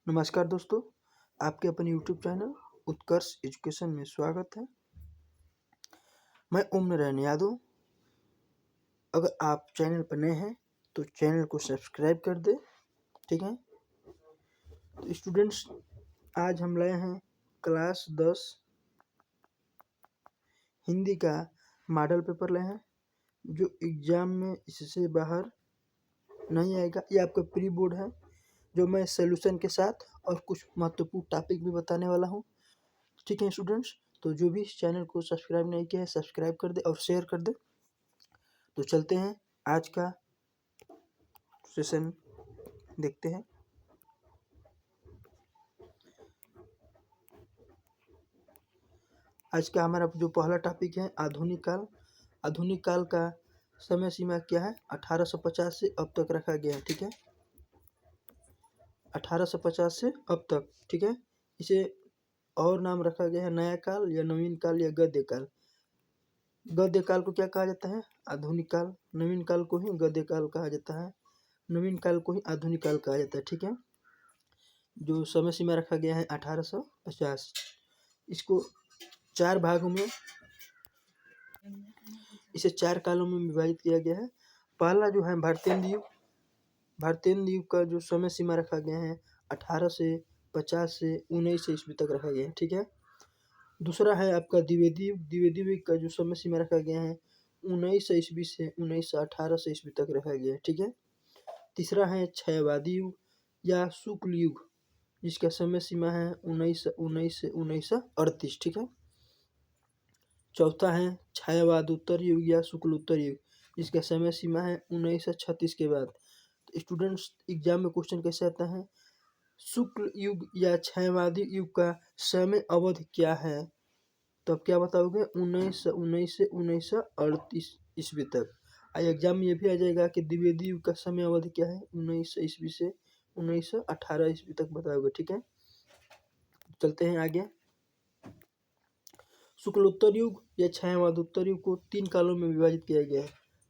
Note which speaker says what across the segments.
Speaker 1: नमस्कार दोस्तों, आपके अपने यूट्यूब चैनल उत्कर्ष एजुकेशन में स्वागत है। मैं ओम नारायण यादव। अगर आप चैनल पर नए हैं तो चैनल को सब्सक्राइब कर दें। ठीक है, तो स्टूडेंट्स, आज हम लाए हैं क्लास 10 हिंदी का मॉडल पेपर लाए हैं, जो एग्ज़ाम में इससे बाहर नहीं आएगा। ये आपका प्री बोर्ड है, जो मैं सॉल्यूशन के साथ और कुछ महत्वपूर्ण टॉपिक भी बताने वाला हूँ। ठीक है स्टूडेंट्स, तो जो भी इस चैनल को सब्सक्राइब नहीं किया है सब्सक्राइब कर दे और शेयर कर दे। तो चलते हैं आज का सेशन देखते हैं। आज का हमारा जो पहला टॉपिक है आधुनिक काल। आधुनिक काल का समय सीमा क्या है? 1850 से अब तक रखा गया है। ठीक है, 1850 से अब तक। ठीक है, इसे और नाम रखा गया है नया काल या नवीन काल या गद्य काल। गद्य काल को क्या कहा जाता है? आधुनिक काल। नवीन काल को ही गद्य काल कहा जाता है, नवीन काल को ही आधुनिक काल कहा जाता है। ठीक है, जो समय सीमा रखा गया है 1850। इसको चार भागों में, इसे चार कालों में विभाजित किया गया है। पहला जो है भारतेंदु युग। भारतेंदु युग का जो समय सीमा रखा गया है 1850 से 1900 ईस्वी तक रखा गया है। ठीक है, दूसरा है आपका द्विवेदी युग। द्विवेदी युग का जो समय सीमा रखा गया है 1900 ईस्वी से 1918 ईस्वी तक रखा गया है। ठीक है, तीसरा है क्षयवादी युग या शुक्ल युग, जिसका समय सीमा है 1919 से 1938। ठीक है, चौथा है छायावादोत्तर युग या शुक्लोत्तर युग, जिसका समय सीमा है 1936 के बाद। तो स्टूडेंट्स, एग्जाम में क्वेश्चन कैसे आता है? शुक्ल युग या छायावादी युग का समय अवधि क्या है? तो आप क्या बताओगे? 1919 से 1938 ईस्वी तक। एग्जाम में ये भी आ जाएगा कि द्विवेदी युग का समय अवधि क्या है? 1900 ईस्वी से 1918 ईस्वी तक बताओगे। ठीक है, चलते हैं आगे। शुक्लोत्तर युग या छायावादोत्तर युग को तीन कालों में विभाजित किया गया है।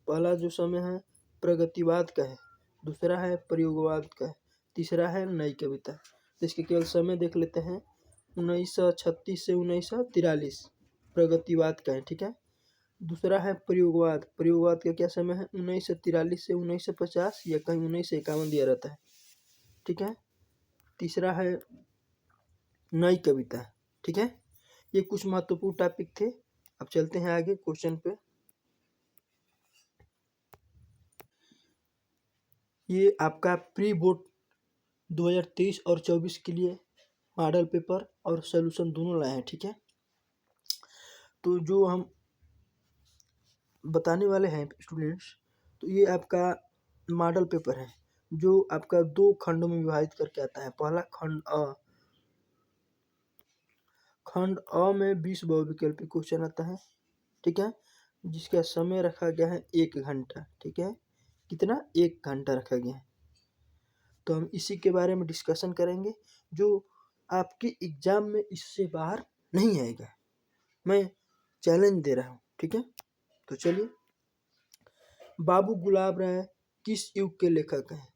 Speaker 1: पहला जो समय है प्रगतिवाद का है, दूसरा है प्रयोगवाद का है, तीसरा है नई कविता। तो इसके केवल समय देख लेते हैं। 1936 से 1943 प्रगतिवाद का है। ठीक है, दूसरा है प्रयोगवाद। प्रयोगवाद का क्या समय है? 1943 से 1950 या कहीं 1951 दिया रहता है। ठीक है, तीसरा है नई कविता। ठीक है, ये कुछ महत्वपूर्ण टॉपिक थे। अब चलते हैं आगे क्वेश्चन पे। ये आपका प्री बोर्ड 2023 और 24 के लिए मॉडल पेपर और सॉल्यूशन दोनों लाए हैं। ठीक है, तो जो हम बताने वाले हैं स्टूडेंट्स, तो ये आपका मॉडल पेपर है, जो आपका दो खंडों में विभाजित करके आता है। पहला खंड अ। खंड अ में 20 बहुविकल्पी क्वेश्चन आता है। ठीक है, जिसका समय रखा गया है 1 घंटा। ठीक है, कितना? 1 घंटा रखा गया है। तो हम इसी के बारे में डिस्कशन करेंगे, जो आपके एग्जाम में इससे बाहर नहीं आएगा। मैं चैलेंज दे रहा हूँ। ठीक है, तो चलिए। बाबू गुलाब राय किस युग के लेखक हैं?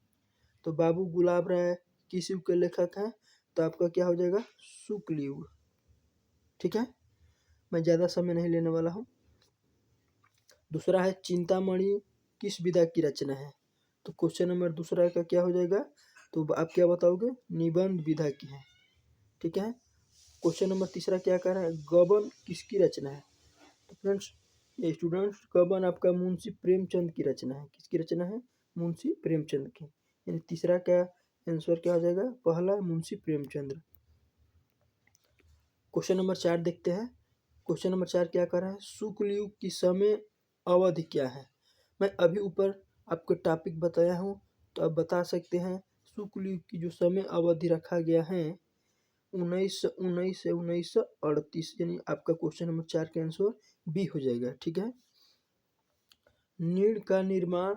Speaker 1: तो बाबू गुलाब राय किस युग के लेखक हैं? तो आपका क्या हो जाएगा? शुक्ल युग। ठीक है, मैं ज़्यादा समय नहीं लेने वाला हूँ। दूसरा है चिंतामणि किस विधा की रचना है? तो क्वेश्चन नंबर दूसरा का क्या हो जाएगा? तो आप क्या बताओगे? निबंध विधा की है। ठीक है, क्वेश्चन नंबर तीसरा क्या कह रहा है? गबन किसकी रचना है? तो फ्रेंड्स, ये स्टूडेंट्स, गबन आपका मुंशी प्रेमचंद की रचना है। किसकी रचना है? मुंशी प्रेमचंद की। यानी तीसरा का आंसर क्या हो जाएगा? पहला, मुंशी प्रेमचंद। क्वेश्चन नंबर 4 देखते हैं। क्वेश्चन नंबर 4 क्या कर रहा है? शुक्ल युग की समय अवधि क्या है? मैं अभी ऊपर आपको टॉपिक बताया हूँ, तो आप बता सकते हैं शुक्ल युग की जो समय अवधि रखा गया है 1919 से 1938, यानी आपका क्वेश्चन नंबर 4 का आंसर बी हो जाएगा। ठीक है, नीड़ का निर्माण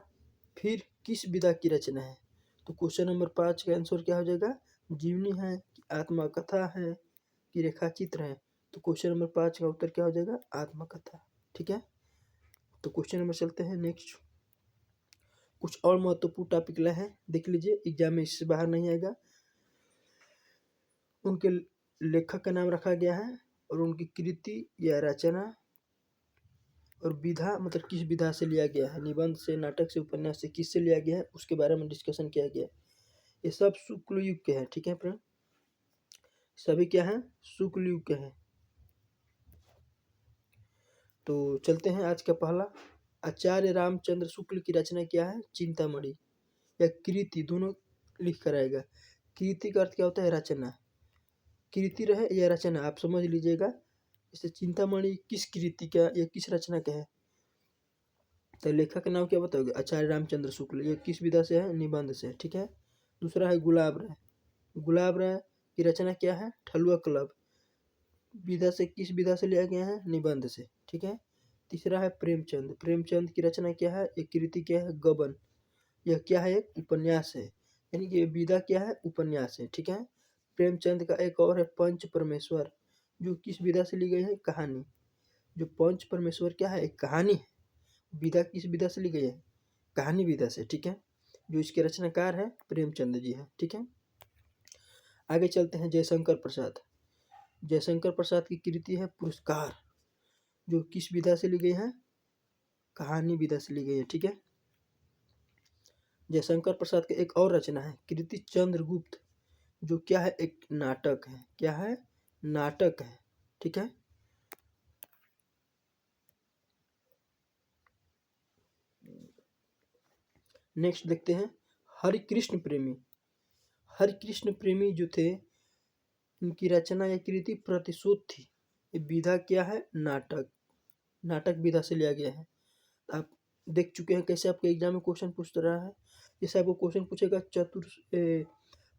Speaker 1: फिर किस विधा की रचना है? तो क्वेश्चन नंबर 5 का आंसर क्या हो जाएगा? जीवनी है कि आत्मकथा है कि रेखाचित्र है? तो क्वेश्चन नंबर 5 का उत्तर क्या हो जाएगा? आत्मकथा। ठीक है, तो क्वेश्चन नंबर चलते हैं नेक्स्ट। कुछ और महत्वपूर्ण टॉपिक लाए हैं, देख लीजिए, एग्जाम में इससे बाहर नहीं आएगा। उनके लेखक का नाम रखा गया है और उनकी कृति या रचना और विधा मतलब किस विधा से लिया गया है, निबंध से, नाटक से, उपन्यास से, किससे लिया गया है, उसके बारे में डिस्कशन किया गया है। ये सब शुक्ल युग के हैं, ठीक है फ्रेंड, सभी क्या हैं, शुक्ल युग के हैं। तो चलते हैं आज का पहला, आचार्य रामचंद्र शुक्ल की रचना क्या है, चिंतामणि या कृति, दोनों लिख कर आएगा। कृति का अर्थ क्या होता है, रचना, कृति रहे या रचना, आप समझ लीजिएगा। इसे चिंतामणि किस कृति का या किस रचना का है, तो लेखक का नाम क्या बताओगे, आचार्य रामचंद्र शुक्ल, ये किस विधा से है, निबंध से, ठीक है। दूसरा है गुलाब राय, गुलाब राय की रचना क्या है, ठलुआ क्लब, विधा से, किस विधा से लिया गया है, निबंध से, ठीक है। तीसरा है प्रेमचंद, प्रेमचंद की रचना क्या है, एक कृति क्या है, गबन, यह क्या है, एक उपन्यास है, यानी कि विधा क्या है, उपन्यास है, ठीक है। प्रेमचंद का एक और है पंच परमेश्वर, जो किस विधा से ली गई है, कहानी, जो पंच परमेश्वर क्या है, एक कहानी है, विधा किस विधा से ली गई है, कहानी विधा से, ठीक है। जो इसके रचनाकार है प्रेमचंद जी है, ठीक है। आगे चलते हैं, जयशंकर प्रसाद, जयशंकर प्रसाद की कृति है पुरस्कार, जो किस विधा से ली गई है, कहानी विधा से ली गई है, ठीक है। जयशंकर प्रसाद की एक और रचना है कृति चंद्रगुप्त, जो क्या है, एक नाटक है, क्या है, नाटक है, ठीक है। नेक्स्ट देखते हैं, हरिकृष्ण प्रेमी, हरिकृष्ण प्रेमी जो थे, उनकी रचना या कृति प्रतिशोध थी, ये विधा क्या है, नाटक, नाटक विधा से लिया गया है। आप देख चुके हैं कैसे आपके एग्जाम में क्वेश्चन पूछ रहा है, जैसे आपको क्वेश्चन पूछेगा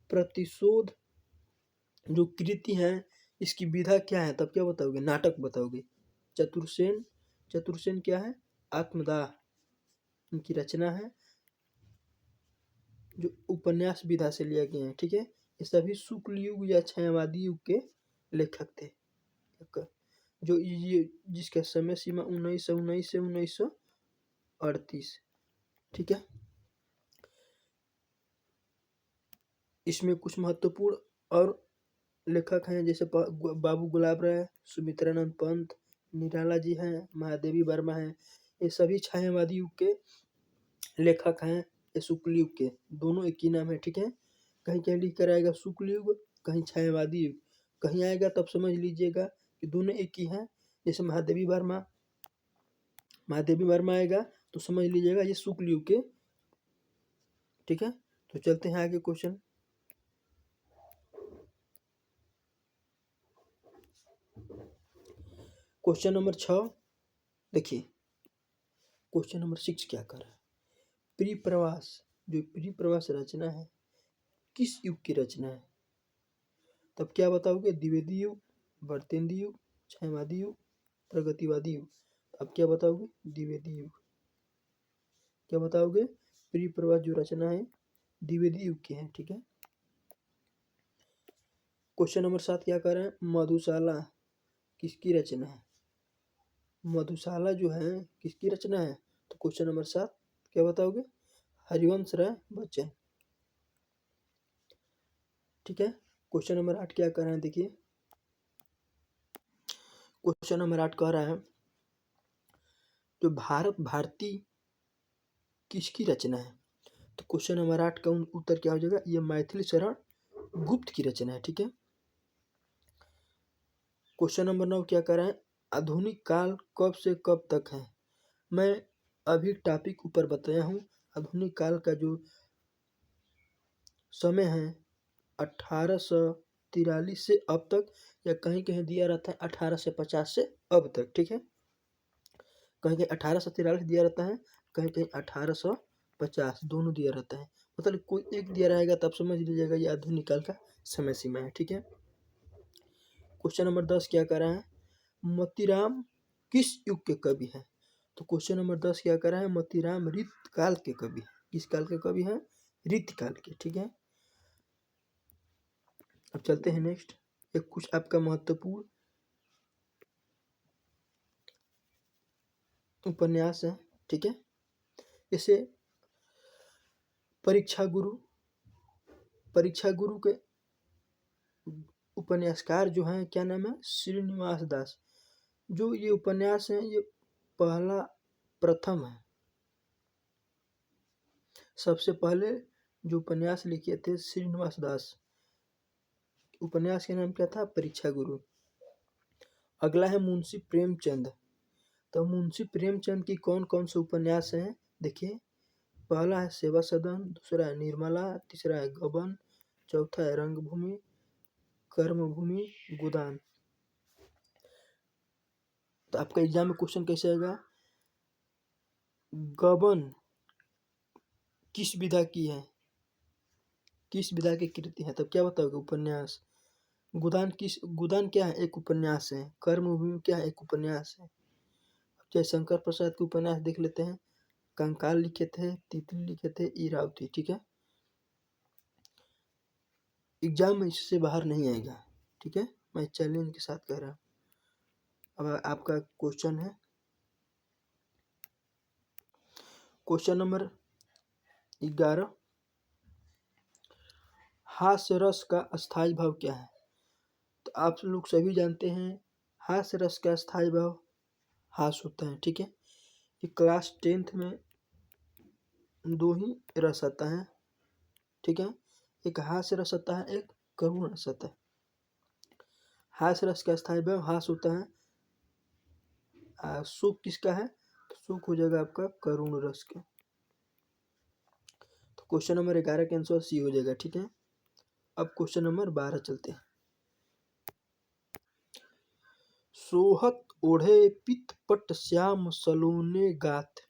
Speaker 1: प्रतिशोध जो कृति है इसकी विधा क्या है, तब क्या बताओगे, नाटक बताओगे। चतुर्सेन, चतुर्सेन क्या है, आत्मदाह, इनकी रचना है, जो उपन्यास विधा से लिया गया है, ठीक है। ये सभी शुक्ल युग या छायावादी युग के लेखक थे, जो ये जिसका समय सीमा 1919 से 1938, ठीक है। इसमें कुछ महत्वपूर्ण और लेखक हैं, जैसे बाबू गुलाब राय, सुमित्रानंद पंत, निराला जी हैं, महादेवी वर्मा हैं, ये सभी छायावादी युग के लेखक हैं, ये शुक्ल युग के, दोनों एक ही नाम है, ठीक है। कहीं कहीं लिख कर आएगा शुक्ल युग, कहीं छायावादी युग, कहीं आएगा तब समझ लीजिएगा कि दोनों एक ही हैं। जैसे महादेवी वर्मा, महादेवी वर्मा आएगा तो समझ लीजिएगा ये शुक्ल युग के, ठीक है। तो चलते हैं आगे क्वेश्चन, क्वेश्चन नंबर 6 देखिए, क्वेश्चन नंबर 6 क्या कर रहा है, प्रिप्रवास, जो प्रिप्रवास रचना है किस युग की रचना है, तब क्या बताओगे, द्विवेदी युग, वर्तेंदी युग, छायावादी युग, प्रगतिवादी युग, अब क्या बताओगे, द्विवेदी युग, क्या बताओगे, प्रिप्रवास जो रचना है द्विवेदी युग की है, ठीक है। क्वेश्चन नंबर 7 क्या कर रहे हैं, मधुशाला किसकी रचना है, मधुशाला जो है किसकी रचना है, तो क्वेश्चन नंबर 7 क्या बताओगे, हरिवंश राय बच्चन, ठीक है। क्वेश्चन नंबर 8 क्या कर रहे हैं, देखिए क्वेश्चन नंबर 8 कह रहा है, जो भारत भारती किसकी रचना है, तो क्वेश्चन नंबर 8 का उत्तर क्या हो जाएगा, ये मैथिली शरण गुप्त की रचना है, ठीक है। क्वेश्चन नंबर 9 क्या कर रहा है, आधुनिक काल कब से कब तक है, मैं अभी टॉपिक ऊपर बताया हूँ, आधुनिक काल का जो समय है 1843 से अब तक, या कहीं कहीं दिया रहता है 1850 से अब तक, ठीक है। कहीं कहीं 1843 दिया रहता है, कहीं कहीं 1850, दोनों दिया रहता है, मतलब कोई एक दिया रहेगा तब समझ लीजिएगा ये आधुनिक काल का समय सीमा है, ठीक है। क्वेश्चन नंबर 10 क्या कर रहा है, मोतीराम किस युग के कवि हैं, तो क्वेश्चन नंबर 10 क्या कर रहा है, मोतीराम रीतकाल के कवि, किस काल के कवि हैं, रीतकाल के, ठीक है। अब चलते हैं नेक्स्ट, एक कुछ आपका महत्वपूर्ण उपन्यास है, ठीक है। इसे परीक्षा गुरु, परीक्षा गुरु के उपन्यासकार जो हैं क्या नाम है, श्रीनिवास दास। जो ये उपन्यास है ये प्रथम है, सबसे पहले जो उपन्यास लिखे थे श्रीनिवास दास। उपन्यास का नाम क्या था, परीक्षा गुरु। अगला है मुंशी प्रेमचंद। तो मुंशी प्रेमचंद की कौन कौन से उपन्यास हैं देखिए, पहला है सेवा सदन, दूसरा है निर्मला, तीसरा है गबन, चौथा है रंगभूमि, कर्मभूमि, गोदान। तो आपका एग्जाम में क्वेश्चन कैसे आएगा, गबन किस विधा की है, किस विधा की कृति है, तब क्या बताओगे, उपन्यास। गोदान क्या है, एक उपन्यास है। कर्मभूमि क्या है, एक उपन्यास है। जयशंकर प्रसाद के उपन्यास देख लेते हैं। कंकाल लिखे थे, तितली लिखे थे, इरावती। ठीक है, एग्जाम में इससे बाहर नहीं आएगा। ठीक है, मैं चैलेंज के साथ कह रहा हूँ। अब आपका क्वेश्चन है, क्वेश्चन नंबर 11, हास्य रस का स्थायी भाव क्या है। तो आप लोग सभी जानते हैं हास्य रस का स्थायी भाव हास होता है। ठीक है, ये क्लास 10th में दो ही रस आता है। ठीक है, एक हास्य रस आता है, एक करुण रस आता है। हास्य रस का स्थायी भाव हास होता है। सुख किसका है, सुख हो जाएगा आपका करुण रस का। तो क्वेश्चन नंबर 11 का आंसर सी हो जाएगा। ठीक है, अब क्वेश्चन नंबर 12 चलते हैं। सोहत ओढ़े पित पट श्याम सलोने गात,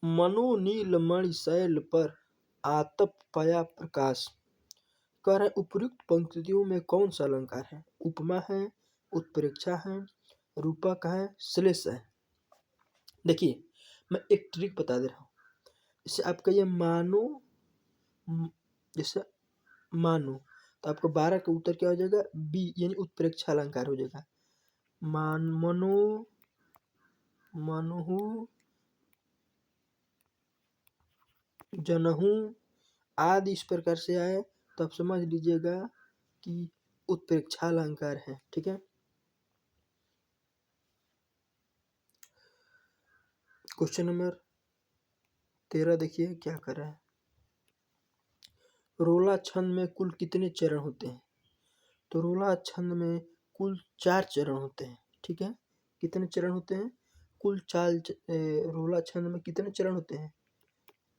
Speaker 1: मनो नील मणि शैल पर आतप पया प्रकाश। कह रहे उपयुक्त पंक्तियों में कौन सा अलंकार है, उपमा है, उत्प्रेक्षा है, रूपक है, श्लेष है। देखिए मैं एक ट्रिक बता दे रहा हूँ। जैसे आपका ये मानो, जैसे मानो, तो आपको 12 का उत्तर क्या हो जाएगा, बी, यानी उत्प्रेक्षा अलंकार हो जाएगा। मनो, मनहु, जनहु आदि इस प्रकार से आए तो आप समझ लीजिएगा कि उत्प्रेक्षा अलंकार है। ठीक है, क्वेश्चन नंबर 13 देखिए क्या कर रहा है। रोला छंद में कुल कितने चरण होते हैं। तो रोला छंद में कुल 4 चरण होते हैं। ठीक है, कितने चरण होते हैं, कुल 4। रोला छंद में कितने चरण होते हैं,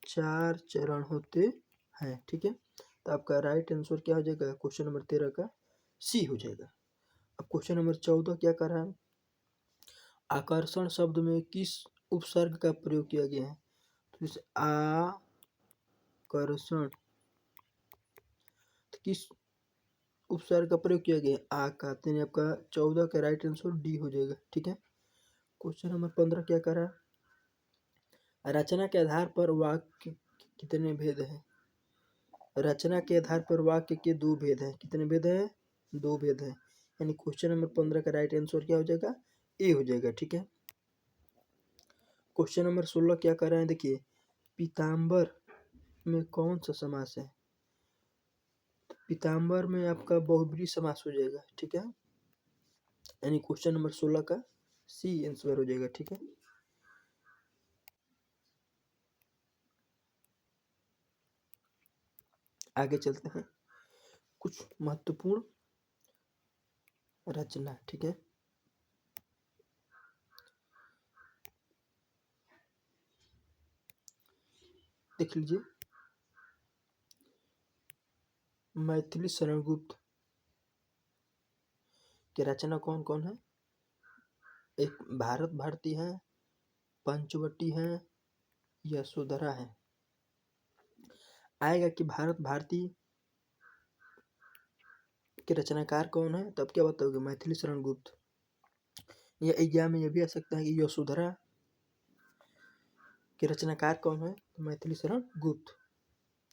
Speaker 1: 4 चरण होते हैं। ठीक है, तो आपका राइट आंसर क्या हो जाएगा, क्वेश्चन नंबर 13 का सी हो जाएगा। अब क्वेश्चन नंबर 14 क्या कर रहा है, आकर्षण शब्द में किस उपसर्ग का प्रयोग किया गया है। तो जैसे आकर्षण, तो किस उपसर्ग का प्रयोग किया गया है, आ का। तो आपका 14 का राइट आंसर डी हो जाएगा। ठीक है, क्वेश्चन नंबर 15 क्या कर रहा है, रचना के आधार पर वाक्य कितने भेद हैं। रचना के आधार पर वाक्य के 2 भेद हैं। कितने भेद हैं, 2 भेद हैं। यानी क्वेश्चन नंबर 15 का राइट आंसर क्या हो जाएगा, ए हो जाएगा। ठीक है, क्वेश्चन नंबर 16 क्या कर रहे हैं, देखिए पीताम्बर में कौन सा समास है। पीताम्बर में आपका बहुब्रीहि समास हो जाएगा। ठीक है, यानी क्वेश्चन नंबर 16 का सी आंसर हो जाएगा। ठीक है, आगे चलते हैं, कुछ महत्वपूर्ण रचना। ठीक है, देख लीजिए, मैथिली शरण गुप्त की रचना कौन कौन है, एक भारत भारती है, पंचवटी है, यशोधरा है। आएगा कि भारत भारती के रचनाकार कौन है, तब क्या बताओगे, मैथिली शरण गुप्त। या एग्जाम में यह भी आ सकता है कि यशोधरा के रचनाकार कौन है, तो मैथिली शरण गुप्त।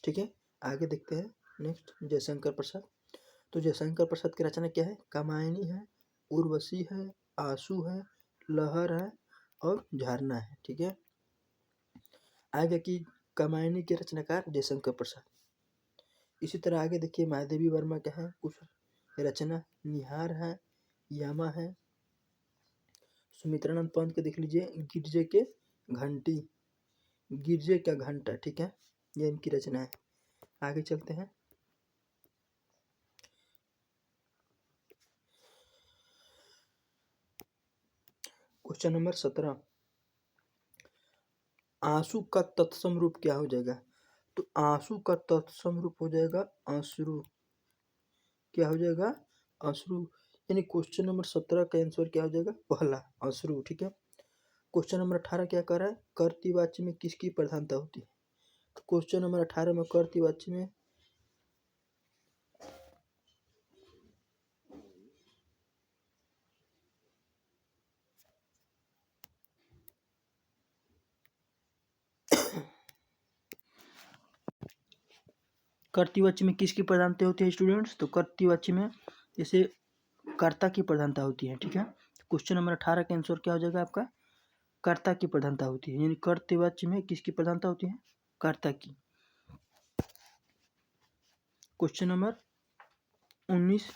Speaker 1: ठीक है, आगे देखते हैं नेक्स्ट, जयशंकर प्रसाद। तो जयशंकर प्रसाद की रचना क्या है, कामायनी है, उर्वशी है, आंसू है, लहर है और झरना है। ठीक है, आगे कि कामायनी के रचनाकार जयशंकर प्रसाद। इसी तरह आगे देखिए महादेवी वर्मा क्या है, कुछ रचना निहार है, यामा है, सुमित्रानंद पंत के देख लीजिए गिरजे के घंटी, गिरजे का घंटा, ठीक है, ये इनकी रचना है। आगे चलते हैं। क्वेश्चन नंबर 17, आंसू का तत्सम रूप क्या हो जाएगा? तो आंसू का तत्सम रूप हो जाएगा अश्रु। क्या हो जाएगा? अश्रु। यानी क्वेश्चन नंबर 17 का आंसर क्या हो जाएगा? पहला अश्रु, ठीक है। क्वेश्चन नंबर 18 क्या कर रहा है? कर्तृवाच्य में किसकी प्रधानता होती है? तो क्वेश्चन नंबर 18 में कर्तृवाच्य में कर्तृवाच्य में किसकी प्रधानता होती है स्टूडेंट्स? तो कर्तृवाच्य में जैसे कर्ता की प्रधानता होती है, ठीक है। क्वेश्चन नंबर 18 का आंसर क्या हो जाएगा आपका? कर्ता की प्रधानता होती है, यानी कर्तृवाच्य में किसकी प्रधानता होती है? कर्ता की। Question number 19,